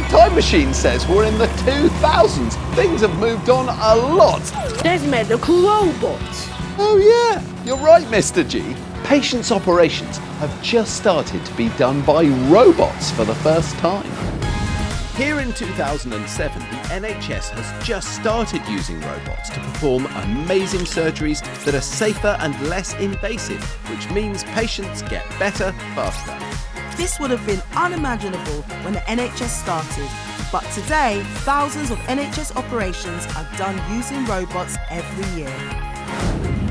time machine says we're in the 2000s. Things have moved on a lot. There's medical robots. Oh yeah, you're right, Mr G. Patients' operations have just started to be done by robots for the first time. Here in 2007, the NHS has just started using robots to perform amazing surgeries that are safer and less invasive, which means patients get better faster. This would have been unimaginable when the NHS started, but today, thousands of NHS operations are done using robots every year.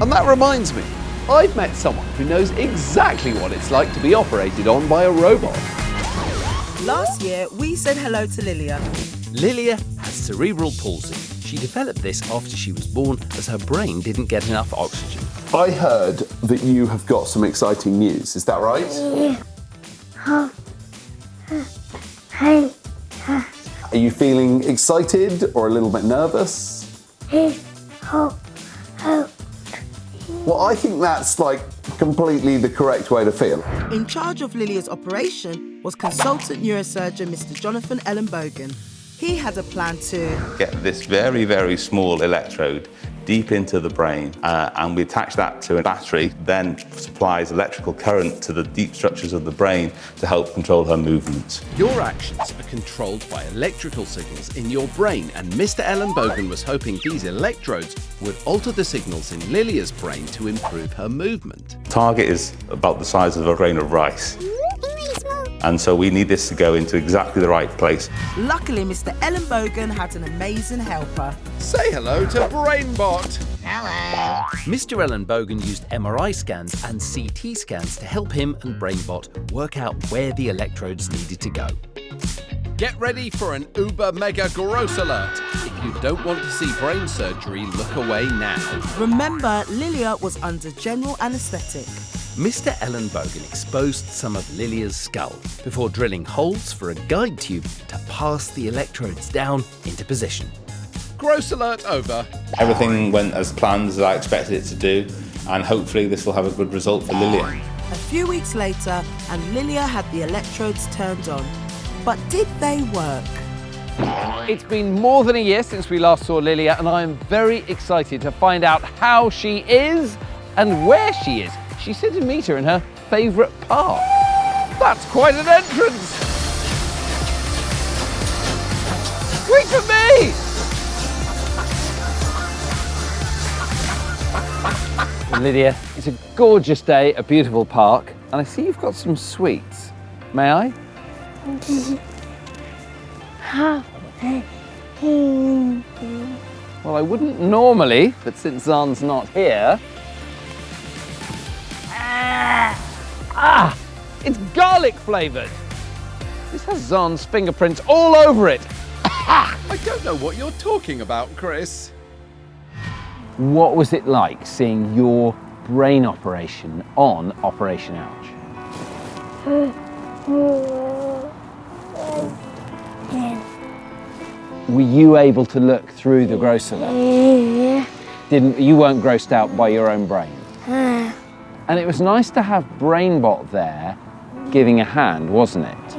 And that reminds me, I've met someone who knows exactly what it's like to be operated on by a robot. Last year, we said hello to Lilia. Lilia has cerebral palsy. She developed this after she was born as her brain didn't get enough oxygen. I heard that you have got some exciting news, is that right? Are you feeling excited or a little bit nervous? Well, I think that's like completely the correct way to feel. In charge of Lilia's operation was consultant neurosurgeon Mr Jonathan Ellenbogen. He had a plan to get this very, very small electrode deep into the brain and we attach that to a battery, then supplies electrical current to the deep structures of the brain to help control her movements. Your actions are controlled by electrical signals in your brain, and Mr Ellenbogen was hoping these electrodes would alter the signals in Lilia's brain to improve her movement. Target is about the size of a grain of rice. And so we need this to go into exactly the right place. Luckily, Mr Ellenbogen had an amazing helper. Say hello to BrainBot. Hello. Mr Ellenbogen used MRI scans and CT scans to help him and BrainBot work out where the electrodes needed to go. Get ready for an uber mega gross alert. If you don't want to see brain surgery, look away now. Remember, Lilia was under general anaesthetic. Mr Ellenbogen exposed some of Lilia's skull before drilling holes for a guide tube to pass the electrodes down into position. Gross alert over. Everything went as planned as I expected it to do, and hopefully this will have a good result for Lilia. A few weeks later, and Lilia had the electrodes turned on. But did they work? It's been more than a year since we last saw Lilia, and I am very excited to find out how she is and where she is. She said to meet her in her favourite park. That's quite an entrance! Wait for me! Lydia, it's a gorgeous day, a beautiful park, and I see you've got some sweets. May I? Well, I wouldn't normally, but since Xand's not here... It's garlic flavoured! This has Xand's fingerprints all over it! I don't know what you're talking about, Chris. What was it like seeing your brain operation on Operation Ouch? Were you able to look through the gross alert? You weren't grossed out by your own brain? And it was nice to have BrainBot there giving a hand, wasn't it?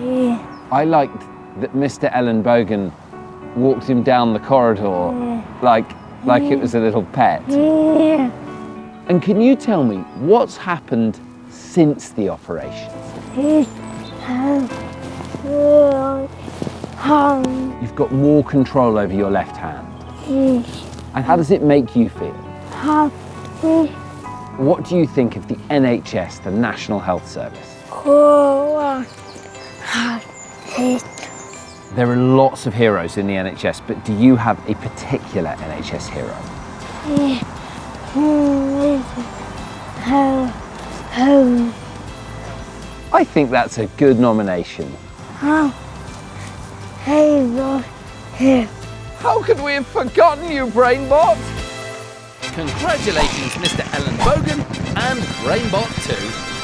I liked that Mr Ellenbogen walked him down the corridor like it was a little pet. And can you tell me what's happened since the operation? You've got more control over your left hand. And how does it make you feel? Happy. What do you think of the NHS, the National Health Service? There are lots of heroes in the NHS, but do you have a particular NHS hero? I think that's a good nomination. How could we have forgotten you, BrainBot? Congratulations, Mr Ellenbogen and BrainBot too.